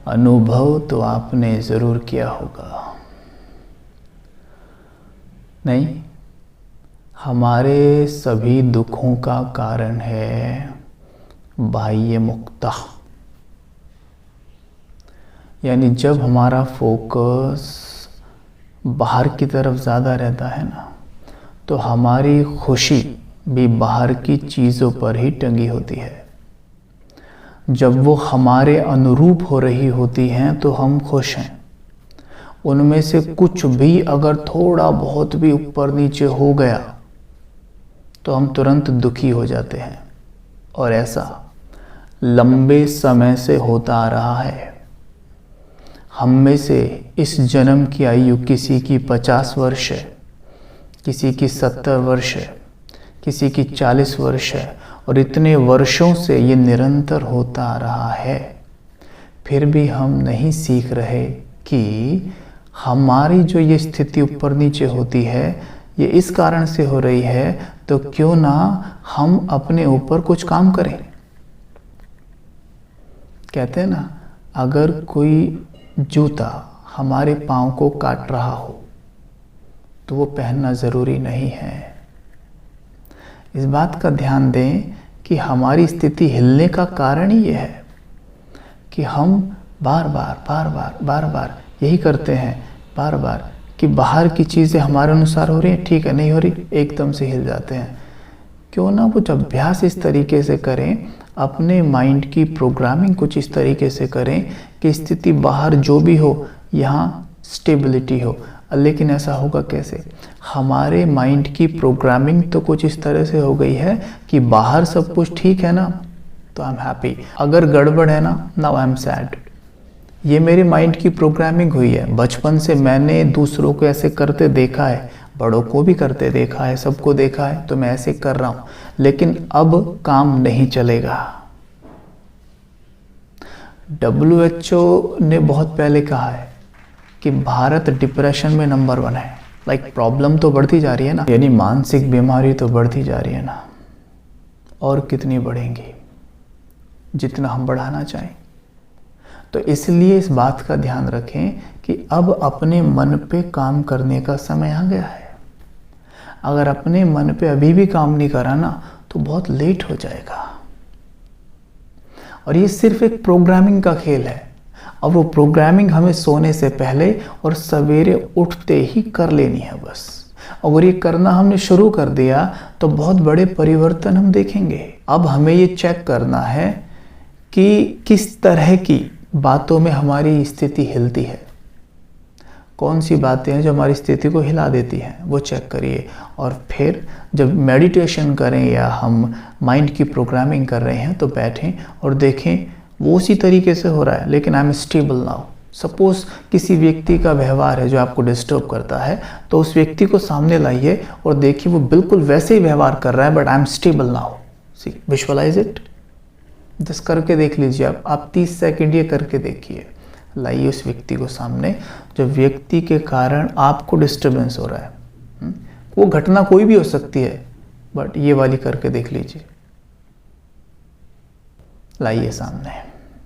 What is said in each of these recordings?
अनुभव तो आपने ज़रूर किया होगा, नहीं? हमारे सभी दुखों का कारण है बाह्य मुक्ता। यानी जब हमारा फोकस बाहर की तरफ ज़्यादा रहता है ना, तो हमारी खुशी भी बाहर की चीज़ों पर ही टंगी होती है। जब वो हमारे अनुरूप हो रही होती हैं तो हम खुश हैं। उनमें से कुछ भी अगर थोड़ा बहुत भी ऊपर नीचे हो गया तो हम तुरंत दुखी हो जाते हैं। और ऐसा लंबे समय से होता आ रहा है। हम में से इस जन्म की आयु किसी की 50 वर्ष है, किसी की 70 वर्ष है, किसी की 40 वर्ष है, और इतने वर्षों से ये निरंतर होता आ रहा है। फिर भी हम नहीं सीख रहे कि हमारी जो ये स्थिति ऊपर नीचे होती है ये इस कारण से हो रही है, तो क्यों ना हम अपने ऊपर कुछ काम करें। कहते हैं ना, अगर कोई जूता हमारे पाँव को काट रहा हो तो वो पहनना ज़रूरी नहीं है। इस बात का ध्यान दें कि हमारी स्थिति हिलने का कारण ही ये है कि हम बार बार यही करते हैं, बार बार, कि बाहर की चीज़ें हमारे अनुसार हो रही हैं, ठीक है, नहीं हो रही, एकदम से हिल जाते हैं। क्यों ना कुछ अभ्यास इस तरीके से करें, अपने माइंड की प्रोग्रामिंग कुछ इस तरीके से करें कि स्थिति बाहर जो भी हो यहाँ स्टेबिलिटी हो। लेकिन ऐसा होगा कैसे? हमारे माइंड की प्रोग्रामिंग तो कुछ इस तरह से हो गई है कि बाहर सब कुछ ठीक है ना तो आई एम हैप्पी, अगर गड़बड़ है ना, नाउ आई एम सैड। ये मेरी माइंड की प्रोग्रामिंग हुई है। बचपन से मैंने दूसरों को ऐसे करते देखा है, बड़ों को भी करते देखा है, सबको देखा है, तो मैं ऐसे कर रहा हूँ। लेकिन अब काम नहीं चलेगा। WHO ने बहुत पहले कहा है कि भारत डिप्रेशन में नंबर 1 है। प्रॉब्लम तो बढ़ती जा रही है ना, यानी मानसिक बीमारी तो बढ़ती जा रही है ना, और कितनी बढ़ेंगी जितना हम बढ़ाना चाहें। तो इसलिए इस बात का ध्यान रखें कि अब अपने मन पे काम करने का समय आ गया है। अगर अपने मन पे अभी भी काम नहीं करा ना तो बहुत लेट हो जाएगा। और ये सिर्फ एक प्रोग्रामिंग का खेल है, और वो प्रोग्रामिंग हमें सोने से पहले और सवेरे उठते ही कर लेनी है बस। अगर ये करना हमने शुरू कर दिया तो बहुत बड़े परिवर्तन हम देखेंगे। अब हमें ये चेक करना है कि किस तरह की बातों में हमारी स्थिति हिलती है, कौन सी बातें हैं जो हमारी स्थिति को हिला देती हैं, वो चेक करिए। और फिर जब मेडिटेशन करें या हम माइंड की प्रोग्रामिंग कर रहे हैं तो बैठें और देखें वो उसी तरीके से हो रहा है, लेकिन आई एम स्टेबल नाउ। सपोज किसी व्यक्ति का व्यवहार है जो आपको डिस्टर्ब करता है, तो उस व्यक्ति को सामने लाइए और देखिए वो बिल्कुल वैसे ही व्यवहार कर रहा है, but I am stable now. See, visualize it. Just करके देख लीजिए आप 30 सेकंड ये करके देखिए। लाइए उस व्यक्ति को सामने जो व्यक्ति के कारण आपको डिस्टर्बेंस हो रहा है। वो घटना कोई भी हो सकती है, बट ये वाली करके देख लीजिए। लाइए सामने,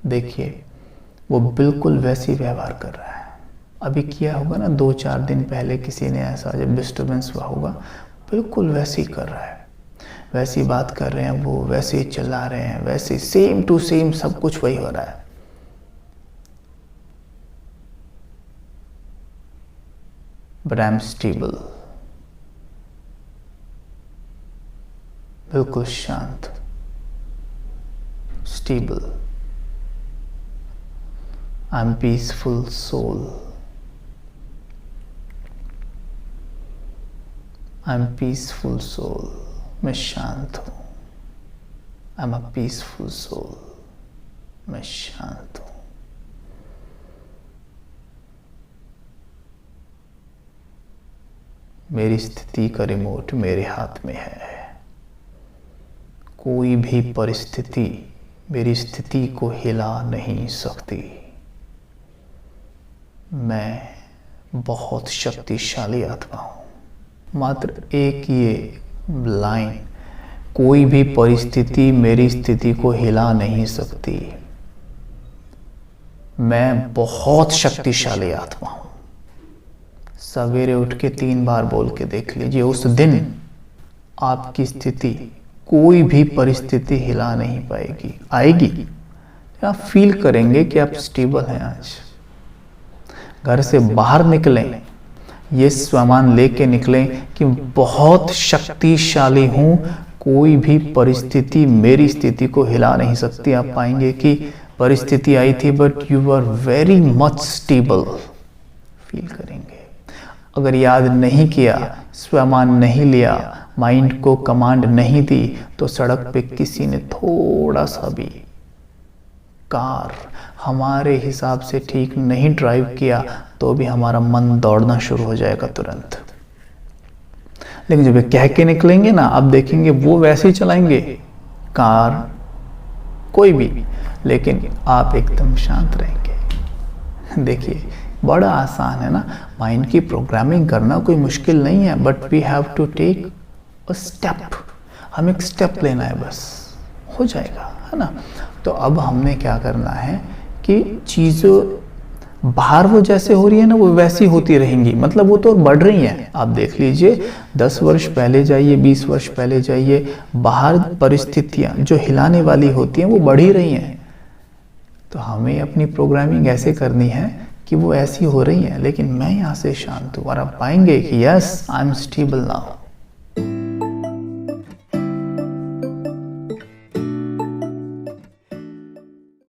देखिए वो बिल्कुल वैसे ही व्यवहार कर रहा है। अभी किया होगा ना 2-4 दिन पहले किसी ने ऐसा, जब डिस्टर्बेंस हुआ होगा, बिल्कुल वैसे ही कर रहा है, वैसी बात कर रहे हैं, वो वैसे ही चला रहे हैं, वैसे सेम टू सेम सब कुछ वही हो रहा है। बट आई एम स्टेबल, बिल्कुल शांत, stable. I am peaceful soul, I am peaceful soul. मैं शांत हूँ। I am a peaceful soul, मैं शांत हूँ। मेरी स्थिति का रिमोट मेरे हाथ में है। कोई भी परिस्थिति मेरी स्थिति को हिला नहीं सकती। मैं बहुत शक्तिशाली आत्मा हूँ। मात्र एक ये लाइन, कोई भी परिस्थिति मेरी स्थिति को हिला नहीं सकती। मैं बहुत शक्तिशाली आत्मा हूं। सवेरे उठ के 3 बार बोल के देख लीजिए। उस दिन आपकी स्थिति, कोई भी परिस्थिति हिला नहीं पाएगी। आएगी, आप फील करेंगे कि आप स्टेबल हैं। आज घर से बाहर निकलें, ये स्वमान लेके निकलें कि बहुत शक्तिशाली हूं, कोई भी परिस्थिति मेरी स्थिति को हिला नहीं सकती। आप पाएंगे कि परिस्थिति आई थी but you are very much stable feel करेंगे। अगर याद नहीं किया, स्वमान नहीं लिया, माइंड को कमांड नहीं दी, तो सड़क पे किसी ने थोड़ा सा भी कार हमारे हिसाब से ठीक नहीं ड्राइव किया तो भी हमारा मन दौड़ना शुरू हो जाएगा तुरंत। लेकिन जब वे कह के निकलेंगे ना, आप देखेंगे वो वैसे ही चलाएंगे कार, कोई भी, लेकिन आप एकदम शांत रहेंगे। देखिए बड़ा आसान है ना। माइंड की प्रोग्रामिंग करना कोई मुश्किल नहीं है, but we have to take a step. हम एक स्टेप लेना है, बस हो जाएगा, है ना। तो अब हमने क्या करना है कि चीज़ों बाहर वो जैसे हो रही है ना, वो वैसी होती रहेंगी। मतलब वो तो बढ़ रही हैं। आप देख लीजिए, 10 वर्ष पहले जाइए, 20 वर्ष पहले जाइए, बाहर परिस्थितियाँ जो हिलाने वाली होती हैं वो बढ़ ही रही हैं। तो हमें अपनी प्रोग्रामिंग ऐसे करनी है कि वो ऐसी हो रही है, लेकिन मैं यहाँ से शांत हूँ। और आप पाएंगे कि yes, I am stable now.